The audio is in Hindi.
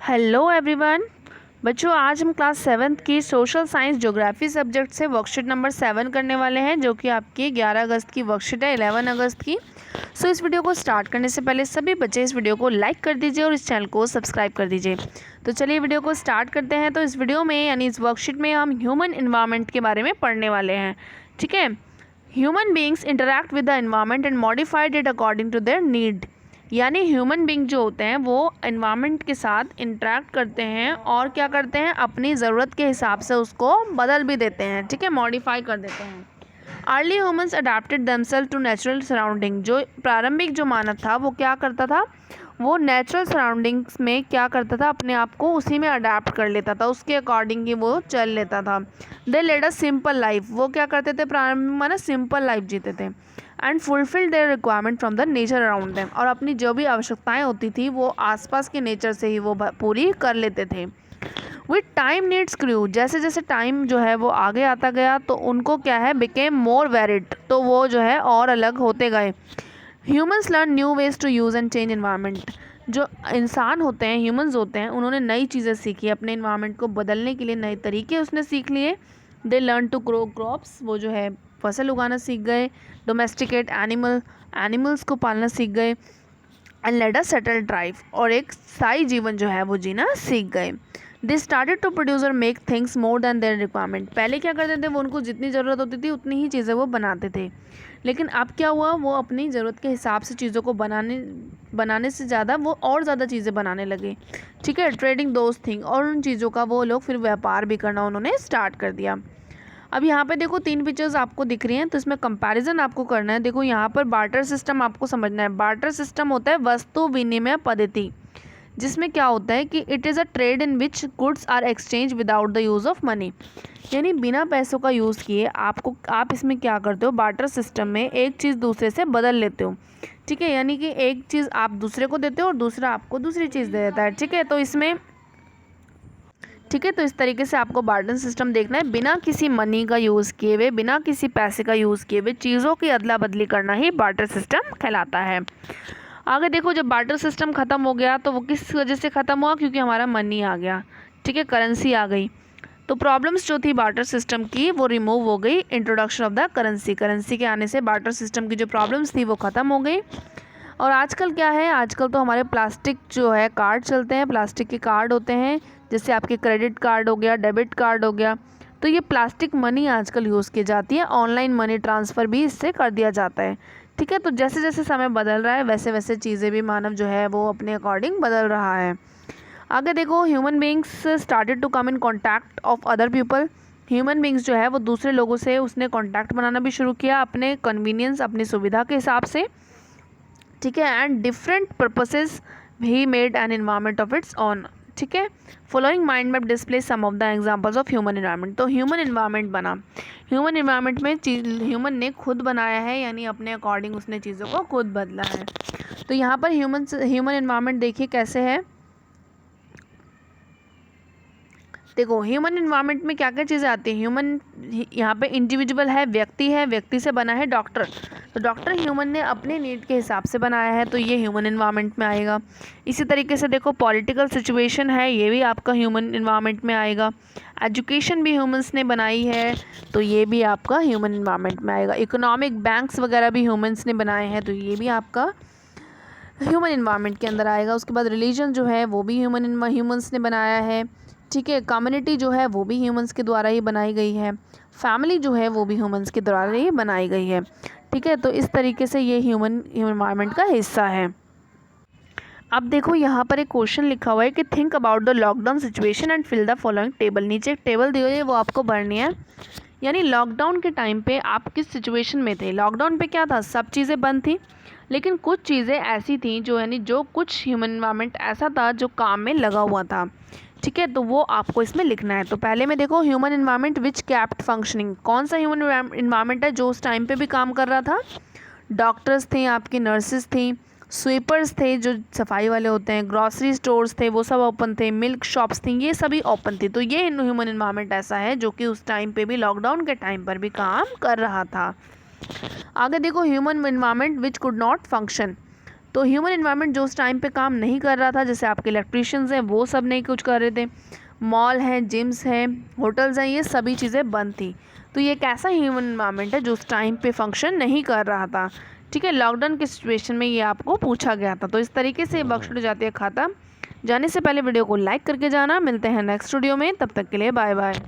Hello everyone. बच्चों, आज हम क्लास 7th की सोशल साइंस ज्योग्राफी सब्जेक्ट से वर्कशीट नंबर 7 करने वाले हैं, जो कि आपकी 11 अगस्त की वर्कशीट है, 11 अगस्त की। इस वीडियो को स्टार्ट करने से पहले सभी बच्चे इस वीडियो को लाइक कर दीजिए और इस चैनल को सब्सक्राइब कर दीजिए। तो चलिए वीडियो को स्टार्ट करते हैं। तो इस वीडियो में यानी इस वर्कशीट में हम ह्यूमन इन्वायरमेंट के बारे में पढ़ने वाले हैं। ठीक है। Human beings interact with the environment and modified it according to their need. यानी ह्यूमन बींग जो होते हैं वो एनवायरनमेंट के साथ इंटरेक्ट करते हैं और क्या करते हैं, अपनी ज़रूरत के हिसाब से उसको बदल भी देते हैं। ठीक है, मॉडिफाई कर देते हैं। Early humans adapted themselves to natural surrounding. जो प्रारंभिक जो मानव था वो क्या करता था, वो नेचुरल सराउंडिंग्स में क्या करता था, अपने आप को उसी में अडेप्ट कर लेता था, उसके अकॉर्डिंग ही वो चल लेता था। दे लेड अ सिंपल लाइफ। वो क्या करते थे, प्रारंभिक माना सिंपल लाइफ जीते थे। And fulfil their requirement from the nature around them. और अपनी जो भी आवश्यकताएं होती थी वो आसपास के नेचर से ही वो पूरी कर लेते थे। With time needs crew. जैसे जैसे टाइम जो है वो आगे आता गया तो उनको क्या है, बिकेम मोर वेरिड। तो वो जो है और अलग होते गए। Humans learn new ways to use and change environment. जो इंसान होते हैं, ह्यूमंस होते हैं, उन्होंने नई चीज़ें सीखी, अपने इन्वायरमेंट को बदलने के लिए नए तरीके उसने सीख लिए। They learn to grow crops. वो जो है फसल उगाना सीख गए। डोमेस्टिकेट एनिमल्स को पालना सीख गए। And led a settle drive. और एक स्थायी जीवन जो है वो जीना सीख गए। दे स्टार्टेड टू प्रोड्यूस और make things more than their requirement. पहले क्या करते थे, वो उनको जितनी ज़रूरत होती थी उतनी ही चीज़ें वो बनाते थे। लेकिन अब क्या हुआ, वो अपनी ज़रूरत के हिसाब से चीज़ों को बनाने से ज़्यादा वो और ज़्यादा चीज़ें बनाने लगे। ठीक है, ट्रेडिंग दोज थिंग। और उन चीज़ों का वो लोग फिर व्यापार भी करना उन्होंने स्टार्ट कर दिया। अब यहाँ पे देखो 3 पिक्चर्स आपको दिख रही हैं, तो इसमें कंपैरिजन आपको करना है। देखो यहाँ पर बार्टर सिस्टम आपको समझना है। बार्टर सिस्टम होता है वस्तु विनिमय पद्धति, जिसमें क्या होता है कि it is a trade in which goods are exchange without the use of money. यानी बिना पैसों का यूज़ किए आप इसमें क्या करते हो, बार्टर सिस्टम में एक चीज़ दूसरे से बदल लेते हो। ठीक है, यानी कि एक चीज़ आप दूसरे को देते हो और दूसरा आपको दूसरी चीज़ दे देता है। ठीक है, तो इसमें तो इस तरीके से आपको बार्टर सिस्टम देखना है। बिना किसी मनी का यूज़ किए हुए, बिना किसी पैसे का यूज़ किए हुए चीज़ों की अदला बदली करना ही बार्टर सिस्टम कहलाता है। आगे देखो, जब बार्टर सिस्टम ख़त्म हो गया तो वो किस वजह से ख़त्म हुआ, क्योंकि हमारा मनी आ गया। ठीक है, करेंसी आ गई। तो प्रॉब्लम्स जो थी बार्टर सिस्टम की वो रिमूव हो गई। इंट्रोडक्शन ऑफ द करेंसी के आने से बार्टर सिस्टम की जो प्रॉब्लम्स थी वो ख़त्म हो गई। और आजकल क्या है, आजकल तो हमारे प्लास्टिक जो है कार्ड चलते हैं, प्लास्टिक के कार्ड होते हैं, जैसे आपके क्रेडिट कार्ड हो गया, डेबिट कार्ड हो गया। तो ये प्लास्टिक मनी आजकल यूज़ की जाती है। ऑनलाइन मनी ट्रांसफ़र भी इससे कर दिया जाता है। ठीक है, तो जैसे जैसे समय बदल रहा है वैसे वैसे चीज़ें भी मानव जो है वो अपने अकॉर्डिंग बदल रहा है। आगे देखो, human beings started to come in contact of other people. Human beings जो है वो दूसरे लोगों से उसने कॉन्टैक्ट बनाना भी शुरू किया, अपने कन्वीनियंस, अपनी सुविधा के हिसाब से। ठीक है, एंड डिफरेंट पर्पसेस ही made an environment of its own. ठीक है, following mind map display some of the examples of human environment. तो ह्यूमन इन्वायरमेंट बना, ह्यूमन इन्वायरमेंट में ह्यूमन ने खुद बनाया है, यानी अपने अकॉर्डिंग उसने चीज़ों को खुद बदला है। तो यहाँ पर ह्यूमन इन्वायरमेंट देखिए कैसे है। देखो, ह्यूमन इन्वायरमेंट में क्या क्या चीज़ें आती हैं। ह्यूमन यहाँ पे इंडिविजुअल है, व्यक्ति है, व्यक्ति से बना है डॉक्टर। तो डॉक्टर ह्यूमन ने अपने नीड के हिसाब से बनाया है, तो ये ह्यूमन इन्वायरमेंट में आएगा। इसी तरीके से देखो, पॉलिटिकल सिचुएशन है, ये भी आपका ह्यूमन इन्वायरमेंट में आएगा। एजुकेशन भी ह्यूमंस ने बनाई है, तो ये भी आपका ह्यूमन इन्वायरमेंट में आएगा। इकोनॉमिक बैंक्स वगैरह भी ह्यूमंस ने बनाए हैं, तो ये भी आपका ह्यूमन इन्वायरमेंट के अंदर आएगा। उसके बाद रिलीजन जो है वो भी ह्यूमंस ने बनाया है। ठीक है, कम्युनिटी जो है वो भी ह्यूमंस के द्वारा ही बनाई गई है। फैमिली जो है वो भी ह्यूमंस के द्वारा ही बनाई गई है। ठीक है, तो इस तरीके से ये ह्यूमन इन्वायरमेंट का हिस्सा है। अब देखो, यहाँ पर एक क्वेश्चन लिखा हुआ है कि think about the lockdown situation and fill the following table. नीचे एक टेबल दी हुई है, वो आपको भरनी है। यानी लॉकडाउन के टाइम पे आप किस सिचुएशन में थे। लॉकडाउन पे क्या था, सब चीज़ें बंद थी, लेकिन कुछ चीज़ें ऐसी थी जो कुछ ह्यूमन इन्वायरमेंट ऐसा था जो काम में लगा हुआ था। ठीक है, तो वो आपको इसमें लिखना है। तो पहले में देखो, ह्यूमन इन्वायरमेंट विच कैप्ट फंक्शनिंग। कौन सा ह्यूमन इन्वायरमेंट है जो उस टाइम पे भी काम कर रहा था। डॉक्टर्स थे, आपकी नर्सेस थी, स्वीपर्स थे जो सफाई वाले होते हैं, ग्रॉसरी स्टोर्स थे वो सब ओपन थे, मिल्क शॉप्स थी, ये सभी ओपन थी। तो ये ह्यूमन इन्वायरमेंट ऐसा है जो कि उस टाइम पे भी, लॉकडाउन के टाइम पर भी काम कर रहा था। आगे देखो, human environment which could not function. तो ह्यूमन इन्वायरमेंट जो उस टाइम पे काम नहीं कर रहा था, जैसे आपके इलेक्ट्रिशियंस हैं वो सब नहीं कुछ कर रहे थे, मॉल हैं, जिम्स हैं, होटल्स हैं, ये सभी चीज़ें बंद थी। तो ये एक ऐसा ह्यूमन इन्वायरमेंट है जो उस टाइम पे फंक्शन नहीं कर रहा था। ठीक है, लॉकडाउन की सिचुएशन में ये आपको पूछा गया था। तो इस तरीके से बख्शुड़ जातीय खाता। जाने से पहले वीडियो को लाइक करके जाना। मिलते हैं नेक्स्ट वीडियो में, तब तक के लिए बाय बाय।